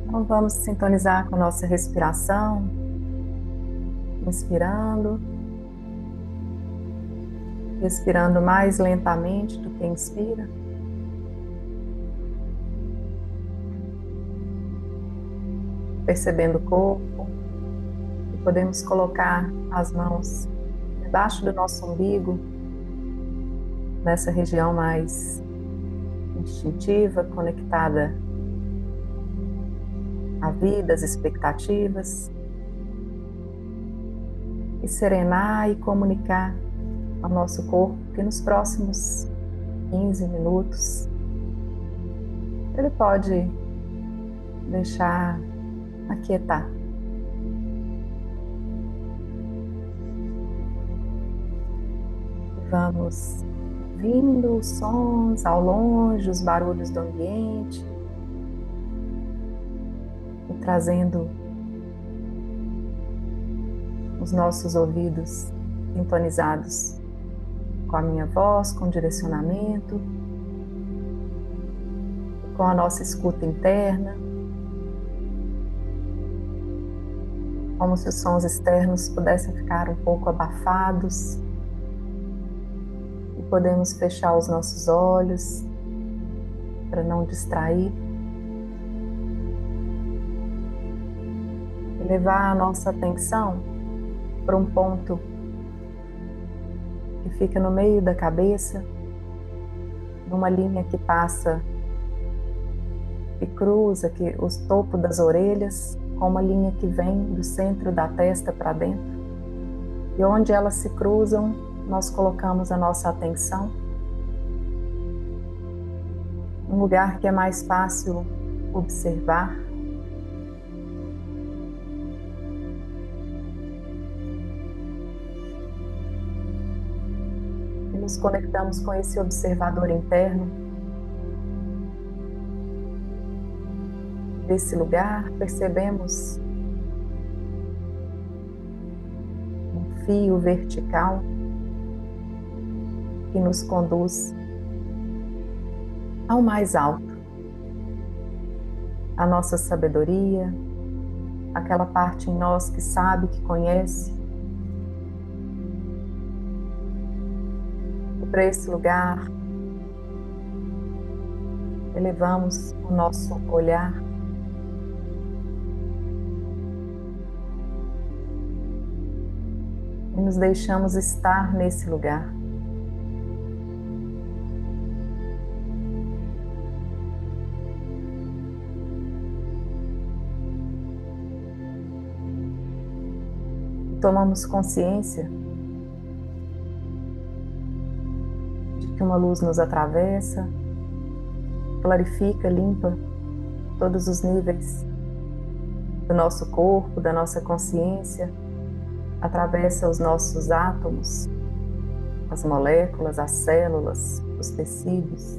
Então vamos sintonizar com a nossa respiração, inspirando, respirando mais lentamente do que inspira. Percebendo o corpo, e podemos colocar as mãos debaixo do nosso umbigo, nessa região mais instintiva, conectada à vida, às expectativas, e serenar e comunicar ao nosso corpo que nos próximos 15 minutos ele pode deixar aquietar. Vamos ouvindo os sons ao longe, os barulhos do ambiente, e trazendo os nossos ouvidos sintonizados com a minha voz, com o direcionamento, com a nossa escuta interna, como se os sons externos pudessem ficar um pouco abafados, e podemos fechar os nossos olhos para não distrair e levar a nossa atenção para um ponto que fica no meio da cabeça, numa linha que passa e cruza o topo das orelhas com uma linha que vem do centro da testa para dentro. E onde elas se cruzam, nós colocamos a nossa atenção. Um lugar que é mais fácil observar. E nos conectamos com esse observador interno. Desse lugar, percebemos um fio vertical que nos conduz ao mais alto, a nossa sabedoria, aquela parte em nós que sabe, que conhece. E para esse lugar, elevamos o nosso olhar e nos deixamos estar nesse lugar. Tomamos consciência de que uma luz nos atravessa, clarifica, limpa todos os níveis do nosso corpo, da nossa consciência, atravessa os nossos átomos, as moléculas, as células, os tecidos,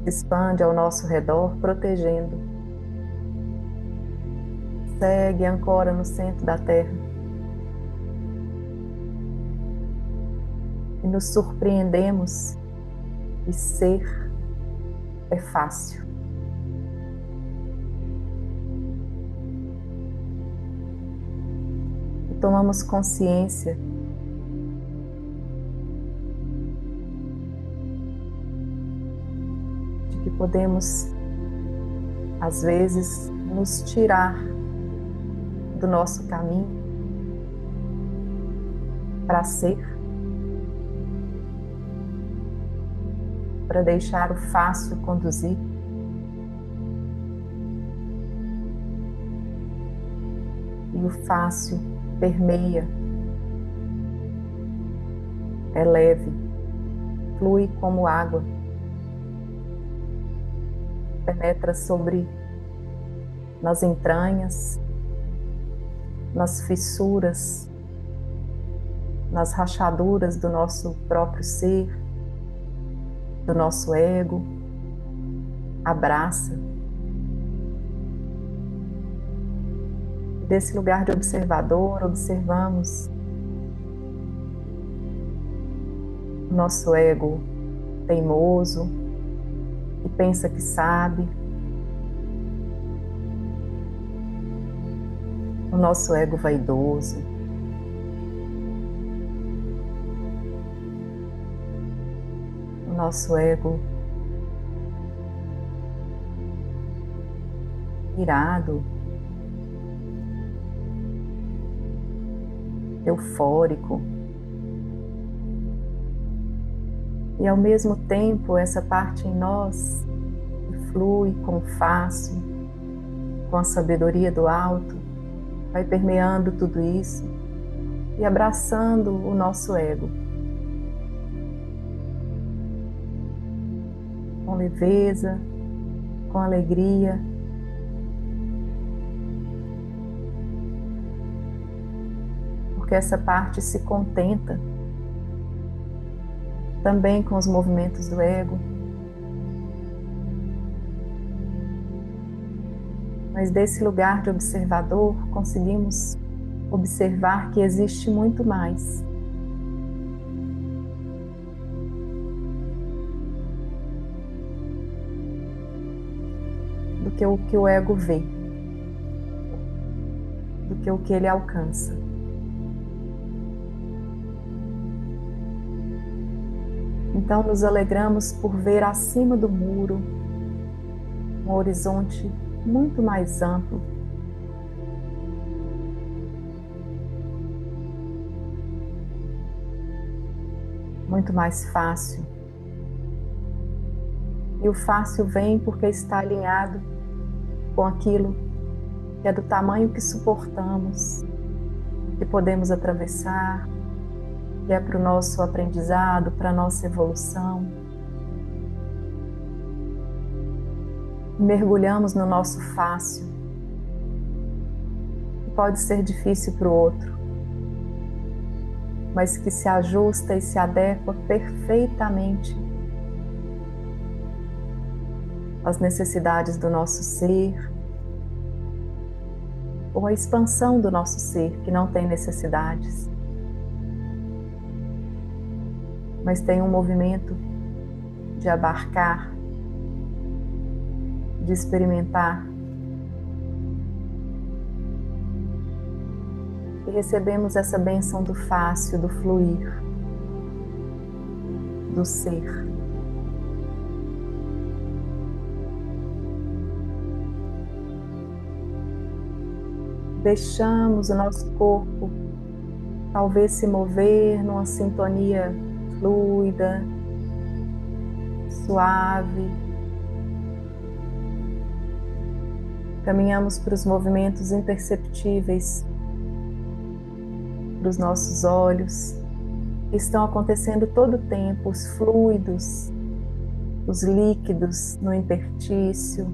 se expande ao nosso redor, protegendo. Segue, ancora no centro da Terra. E nos surpreendemos, e ser é fácil. E tomamos consciência de que podemos, às vezes, nos tirar do nosso caminho para ser, para deixar o fácil conduzir, e o fácil permeia, é leve, flui como água, penetra nas entranhas, nas fissuras, nas rachaduras do nosso próprio ser, do nosso ego, abraça. Desse lugar de observador, observamos o nosso ego teimoso, que pensa que sabe, o nosso ego vaidoso, o nosso ego irado, eufórico. E ao mesmo tempo, essa parte em nós que flui com o fácil, com a sabedoria do alto, vai permeando tudo isso e abraçando o nosso ego com leveza, com alegria. Porque essa parte se contenta também com os movimentos do ego, mas desse lugar de observador conseguimos observar que existe muito mais. Do que o ego vê, do que o que ele alcança. Então nos alegramos por ver acima do muro um horizonte muito mais amplo, muito mais fácil. E o fácil vem porque está alinhado com aquilo que é do tamanho que suportamos, que podemos atravessar, que é para o nosso aprendizado, para a nossa evolução. Mergulhamos no nosso fácil, que pode ser difícil para o outro, mas que se ajusta e se adequa perfeitamente às necessidades do nosso ser, ou à expansão do nosso ser, que não tem necessidades, mas tem um movimento de abarcar, de experimentar. E recebemos essa bênção do fácil, do fluir, do ser. Deixamos o nosso corpo talvez se mover numa sintonia fluida, suave. Caminhamos para os movimentos imperceptíveis dos nossos olhos, que estão acontecendo todo o tempo, os fluidos, os líquidos no interstício,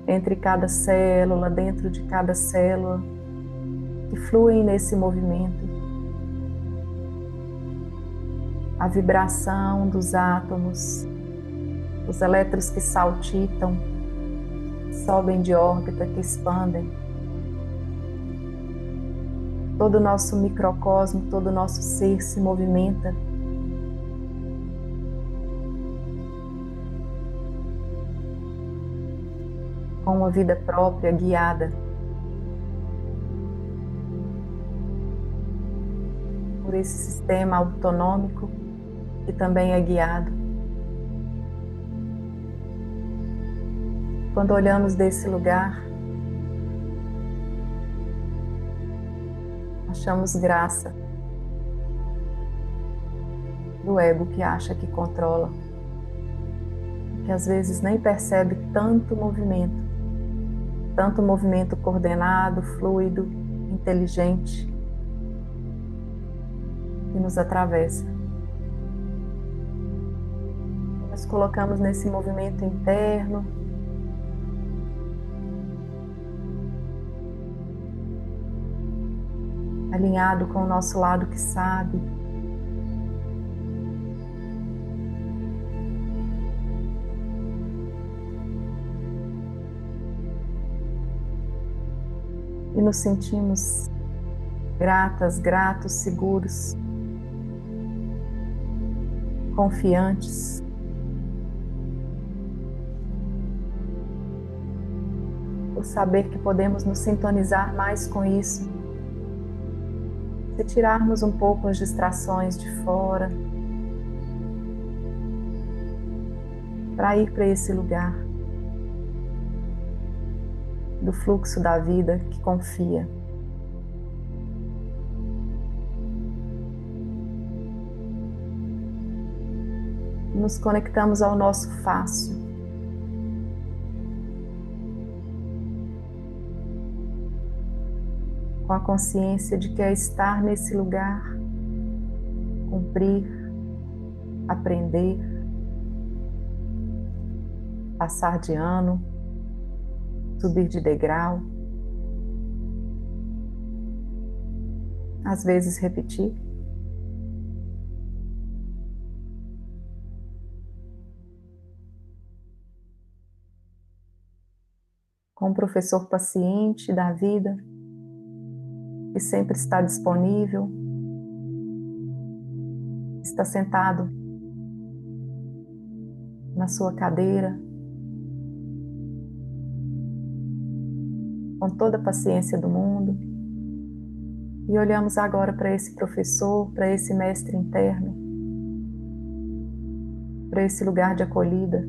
entre cada célula, dentro de cada célula, que fluem nesse movimento. A vibração dos átomos, os elétrons que saltitam, sobem de órbita, que expandem. Todo o nosso microcosmo, todo o nosso ser se movimenta. Com uma vida própria, guiada por esse sistema autonômico que também é guiado. Quando olhamos desse lugar, achamos graça do ego que acha que controla, que às vezes nem percebe tanto movimento coordenado, fluido, inteligente, que nos atravessa. Nós colocamos nesse movimento interno alinhado com o nosso lado que sabe. E nos sentimos gratas, gratos, seguros, confiantes, o saber que podemos nos sintonizar mais com isso, se tirarmos um pouco as distrações de fora, para ir para esse lugar do fluxo da vida que confia. Nos conectamos ao nosso fácil. Com a consciência de que é estar nesse lugar, cumprir, aprender, passar de ano, subir de degrau, às vezes repetir. Com um professor paciente da vida, que sempre está disponível, está sentado na sua cadeira, com toda a paciência do mundo, e olhamos agora para esse professor, para esse mestre interno, para esse lugar de acolhida.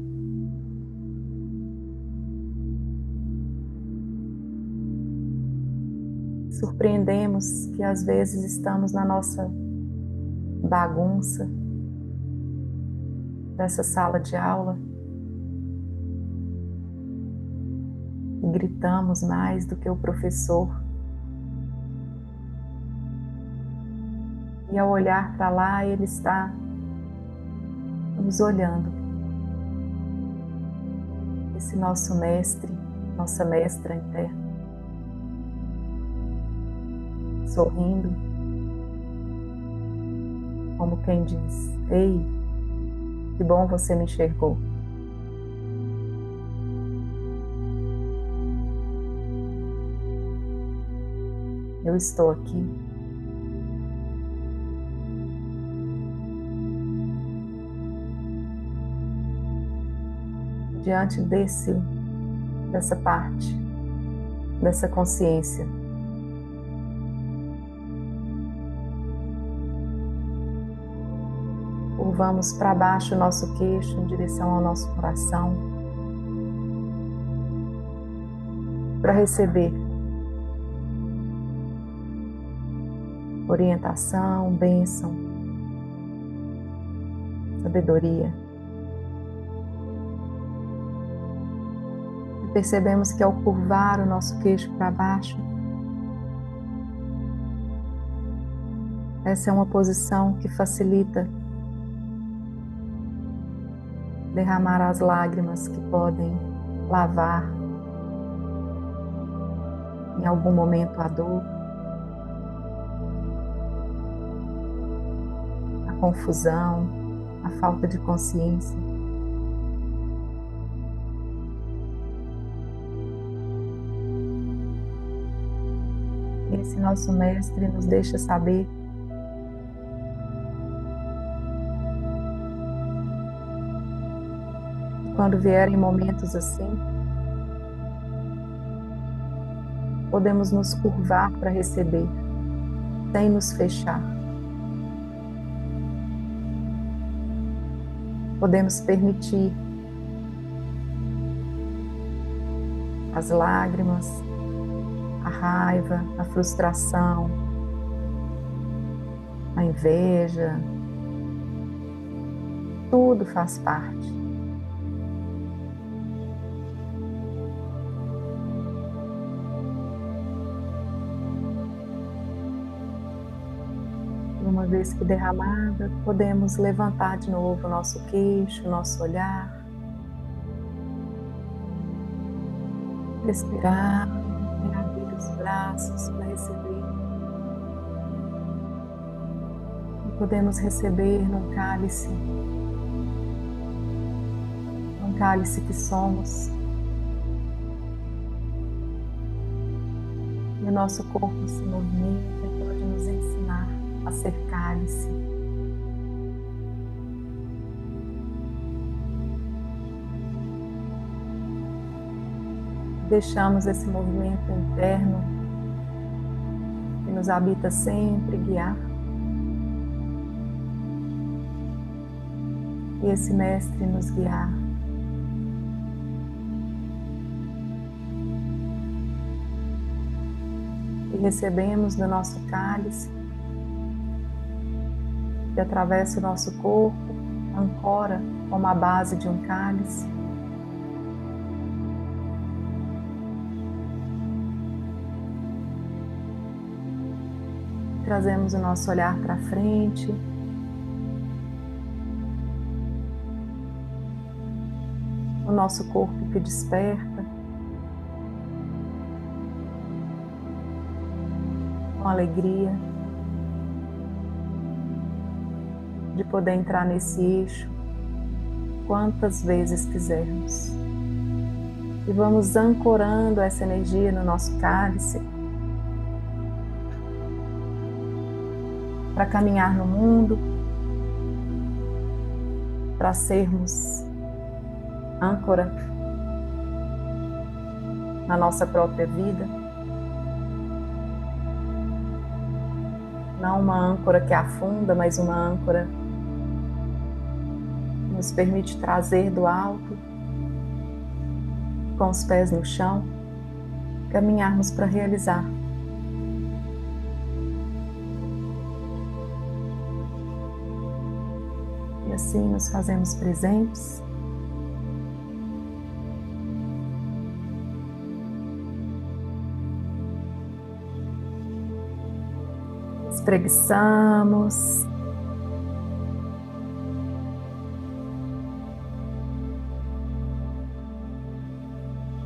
Surpreendemos que às vezes estamos na nossa bagunça dessa sala de aula e gritamos mais do que o professor. E ao olhar para lá, ele está nos olhando. Esse nosso mestre, nossa mestra interna, sorrindo, como quem diz: ei, que bom você me enxergou. Eu estou aqui. Diante dessa parte, dessa consciência. Curvamos para baixo o nosso queixo em direção ao nosso coração, para receber orientação, bênção, sabedoria. E percebemos que ao curvar o nosso queixo para baixo, essa é uma posição que facilita derramar as lágrimas que podem lavar em algum momento a dor, a confusão, a falta de consciência. Esse nosso mestre nos deixa saber que quando vierem momentos assim, podemos nos curvar para receber, sem nos fechar. Podemos permitir as lágrimas, a raiva, a frustração, a inveja, tudo faz parte. Uma vez que derramada, podemos levantar de novo o nosso queixo, o nosso olhar. Respirar e abrir os braços para receber. E podemos receber num cálice que somos. E o nosso corpo se movimenta e pode nos ensinar a ser cálice. deixamos esse movimento interno que nos habita sempre guiar. E esse mestre nos guiar. E recebemos do nosso cálice, que atravessa o nosso corpo, ancora como a base de um cálice. Trazemos o nosso olhar para frente. O nosso corpo que desperta. Com alegria de poder entrar nesse eixo quantas vezes quisermos. E vamos ancorando essa energia no nosso cálice para caminhar no mundo, para sermos âncora na nossa própria vida. Não uma âncora que afunda, mas uma âncora que nos permite trazer do alto, com os pés no chão, caminharmos para realizar. E assim nos fazemos presentes. Espreguiçamos.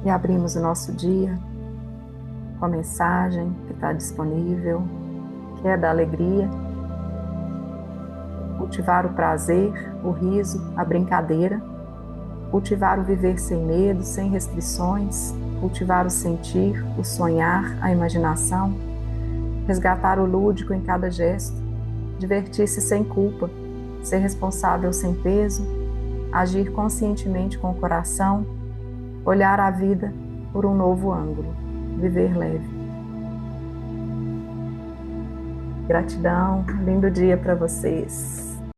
E abrimos o nosso dia com a mensagem que está disponível, que é da alegria. Cultivar o prazer, o riso, a brincadeira. Cultivar o viver sem medo, sem restrições. Cultivar o sentir, o sonhar, a imaginação. Resgatar o lúdico em cada gesto, divertir-se sem culpa, ser responsável sem peso, agir conscientemente com o coração, olhar a vida por um novo ângulo, viver leve. Gratidão, lindo dia para vocês.